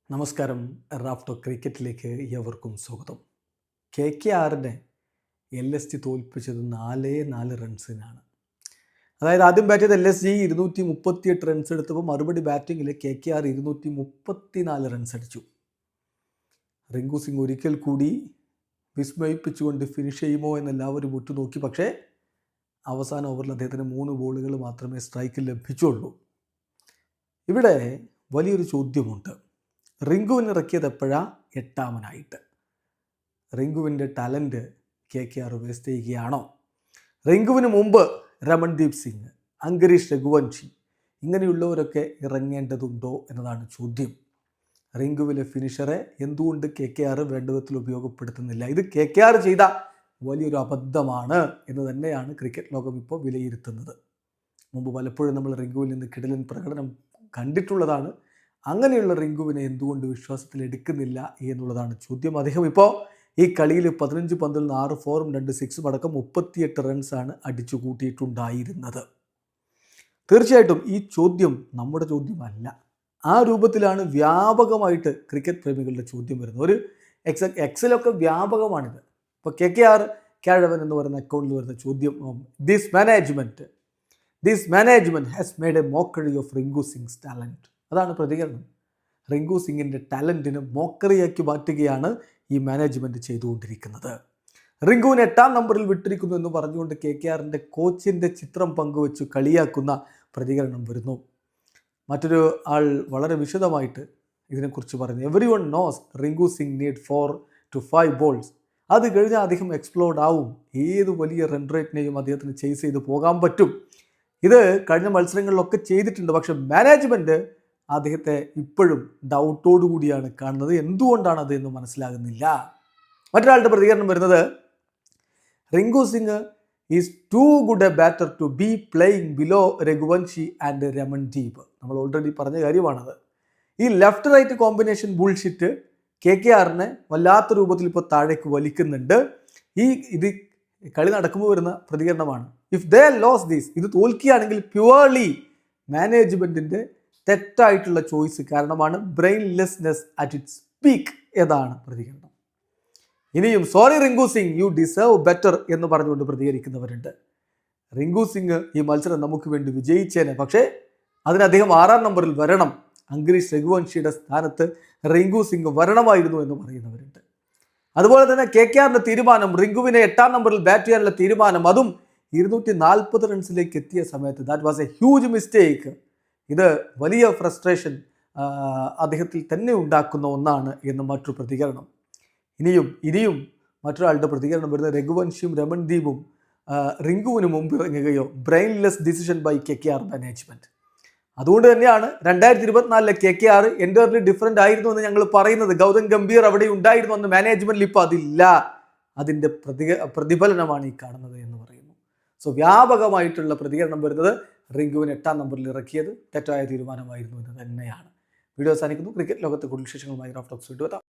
നമസ്കാരം. റാഫ്റ്റോ ക്രിക്കറ്റിലേക്ക് ഏവർക്കും സ്വാഗതം. KKRനെ LSG തോൽപ്പിച്ചത് 4 റൺസിനാണ്. അതായത് ആദ്യം ബാറ്റ് ചെയ്ത് LSG 238 റൺസ് എടുത്തപ്പോൾ മറുപടി ബാറ്റിങ്ങിൽ KKR 234 റൺസ് അടിച്ചു. റിങ്കു സിംഗ് ഒരിക്കൽ കൂടി വിസ്മയിപ്പിച്ചുകൊണ്ട് ഫിനിഷ് ചെയ്യുമോ എന്നെല്ലാവരും ഉറ്റുനോക്കി. പക്ഷേ അവസാന ഓവറിൽ അദ്ദേഹത്തിന് 3 ബോളുകൾ മാത്രമേ സ്ട്രൈക്കിൽ ലഭിച്ചുള്ളൂ. ഇവിടെ വലിയൊരു ചോദ്യമുണ്ട്. റിങ്കുവിന് ഇറക്കിയത് എപ്പോഴാണ്? 8ാമനായിട്ട്. റിങ്കുവിൻ്റെ ടാലൻറ്റ് KKR വേസ്റ്റ് ചെയ്യുകയാണോ? റിങ്കുവിന് മുമ്പ് രമൺദീപ് സിംഗ്, അങ്കരീഷ് രഘുവൻഷി ഇങ്ങനെയുള്ളവരൊക്കെ ഇറങ്ങേണ്ടതുണ്ടോ എന്നതാണ് ചോദ്യം. റിങ്കുവിലെ ഫിനിഷറെ എന്തുകൊണ്ട് KKR വേണ്ട വിധത്തിൽ ഉപയോഗപ്പെടുത്തുന്നില്ല? ഇത് KKR ചെയ്ത വലിയൊരു അബദ്ധമാണ് എന്ന് തന്നെയാണ് ക്രിക്കറ്റ് ലോകം ഇപ്പോൾ വിലയിരുത്തുന്നത്. മുമ്പ് പലപ്പോഴും നമ്മൾ റിങ്കുവിൽ നിന്ന് കിടിലൻ പ്രകടനം കണ്ടിട്ടുള്ളതാണ്. അങ്ങനെയുള്ള റിങ്കുവിനെ എന്തുകൊണ്ട് വിശ്വാസത്തിൽ എടുക്കുന്നില്ല എന്നുള്ളതാണ് ചോദ്യം. അദ്ദേഹം ഇപ്പോൾ ഈ കളിയിൽ 15 പന്തിൽ നിന്ന് 6 4ഉം 2 6ഉം അടക്കം 38 റൺസാണ് അടിച്ചു കൂട്ടിയിട്ടുണ്ടായിരുന്നത്. തീർച്ചയായിട്ടും ഈ ചോദ്യം നമ്മുടെ ചോദ്യമല്ല. ആ രൂപത്തിലാണ് വ്യാപകമായിട്ട് ക്രിക്കറ്റ് പ്രേമികളുടെ ചോദ്യം വരുന്നത്. ഒരു എക്സലൊക്കെ വ്യാപകമാണിത്. ഇപ്പോൾ KKR ക്യാഴവൻ എന്ന് പറയുന്ന അക്കൗണ്ടിൽ വരുന്ന ചോദ്യം, this management has made A mockery of Rinku sings talent. അതാണ് പ്രതികരണം. റിങ്കു സിംഗിൻ്റെ ടാലൻറ്റിന് മോക്കറിയാക്കി മാറ്റുകയാണ് ഈ മാനേജ്മെൻറ്റ് ചെയ്തുകൊണ്ടിരിക്കുന്നത്. റിങ്കുവിന് 8ാം നമ്പറിൽ വിട്ടിരിക്കുന്നു എന്ന് പറഞ്ഞുകൊണ്ട് KKRൻ്റെ കോച്ചിൻ്റെ ചിത്രം പങ്കുവെച്ച് കളിയാക്കുന്ന പ്രതികരണം വരുന്നു. മറ്റൊരു ആൾ വളരെ വിശദമായിട്ട് ഇതിനെക്കുറിച്ച് പറഞ്ഞു. Every one nose Rinku Singh need 4 to 5 balls. അത് കഴിഞ്ഞാൽ അദ്ദേഹം എക്സ്പ്ലോർഡ് ആവും. ഏത് വലിയ റൺ റേറ്റിനെയും അദ്ദേഹത്തിന് ചേസ് ചെയ്ത് പോകാൻ പറ്റും. ഇത് കഴിഞ്ഞ മത്സരങ്ങളിലൊക്കെ ചെയ്തിട്ടുണ്ട്. പക്ഷെ മാനേജ്മെൻറ്റ് അദ്ദേഹത്തെ ഇപ്പോഴും ഡൗട്ടോടു കൂടിയാണ് കാണുന്നത്. എന്തുകൊണ്ടാണ് അത് എന്ന് മനസ്സിലാകുന്നില്ല. മറ്റൊരാളുടെ പ്രതികരണം വരുന്നത്, Rinku Singh is too good a batter to be playing below Raghuvanshi and Ramandeep. നമ്മൾ ഓൾറെഡി പറഞ്ഞ കാര്യമാണത്. ഈ ലെഫ്റ്റ് റൈറ്റ് കോമ്പിനേഷൻ ബുൾഷിറ്റ് KKRനെ വല്ലാത്ത രൂപത്തിൽ ഇപ്പോൾ താഴേക്ക് വലിക്കുന്നുണ്ട്. ഇത് കളി നടക്കുമ്പോൾ വരുന്ന പ്രതികരണമാണ്. ഇഫ് ദേ ലോസ് ദിസ്, ഇത് തോൽക്കുകയാണെങ്കിൽ പ്യുവർലി മാനേജ്മെൻറ്റിൻ്റെ തെറ്റായിട്ടുള്ള ചോയ്സ് കാരണമാണ്. ബ്രെയിൻലെസ്നെസ് അറ്റ് ഇറ്റ്സ് പീക്ക് ഏതാണ് പ്രതികരണം. ഇനിയും sorry Rinku Singh, U deserve better എന്ന് പറഞ്ഞുകൊണ്ട് പ്രതികരിക്കുന്നവരുണ്ട്. റിങ്കു സിംഗ് ഈ മത്സരം നമുക്ക് വേണ്ടി വിജയിച്ചേനെ, പക്ഷേ അതിന് അദ്ദേഹം 6ാം നമ്പറിൽ വരണം. അങ്കരീഷ് രഘുവൻഷിയുടെ സ്ഥാനത്ത് റിങ്കു സിംഗ് വരണമായിരുന്നു എന്ന് പറയുന്നവരുണ്ട്. അതുപോലെ തന്നെ KKRൻ്റെ തീരുമാനം, റിങ്കുവിനെ 8ാം നമ്പറിൽ ബാറ്റ് ചെയ്യാനുള്ള തീരുമാനം, അതും 240 റൺസിലേക്ക് എത്തിയ സമയത്ത്, that was A huge mistake. ഇത് വലിയ ഫ്രസ്ട്രേഷൻ അദ്ദേഹത്തിൽ തന്നെ ഉണ്ടാക്കുന്ന ഒന്നാണ് എന്ന് മറ്റൊരു പ്രതികരണം. ഇനിയും മറ്റൊരാളുടെ പ്രതികരണം വരുന്നത്, രഘുവൻഷിയും രമൺദീപും റിങ്കുവിന് മുമ്പ് ഇറങ്ങുകയോ, brainless decision by KKR management. അതുകൊണ്ട് തന്നെയാണ് 2024 KKR എൻ്റർലി ഡിഫറൻ്റ് ആയിരുന്നു എന്ന് ഞങ്ങൾ പറയുന്നത്. ഗൗതം ഗംഭീർ അവിടെ ഉണ്ടായിരുന്നു എന്ന് മാനേജ്മെൻറ്റിൽ ഇപ്പോൾ അതില്ല. അതിൻ്റെ പ്രതിഫലനമാണ് ഈ കാണുന്നത് എന്ന് പറയുന്നു. സോ വ്യാപകമായിട്ടുള്ള പ്രതികരണം വരുന്നത് റിങ്കുവിന് 8ാം നമ്പറിൽ ഇറക്കിയത് തെറ്റായ തീരുമാനമായിരുന്നു എന്ന് തന്നെയാണ്. വീഡിയോ അവസാനിക്കുന്നു. ക്രിക്കറ്റ് ലോകത്തെ കൂടുതൽ വിശേഷങ്ങളുമായി റാഫ്റ്റോക്സ് വീണ്ടും എത്താം.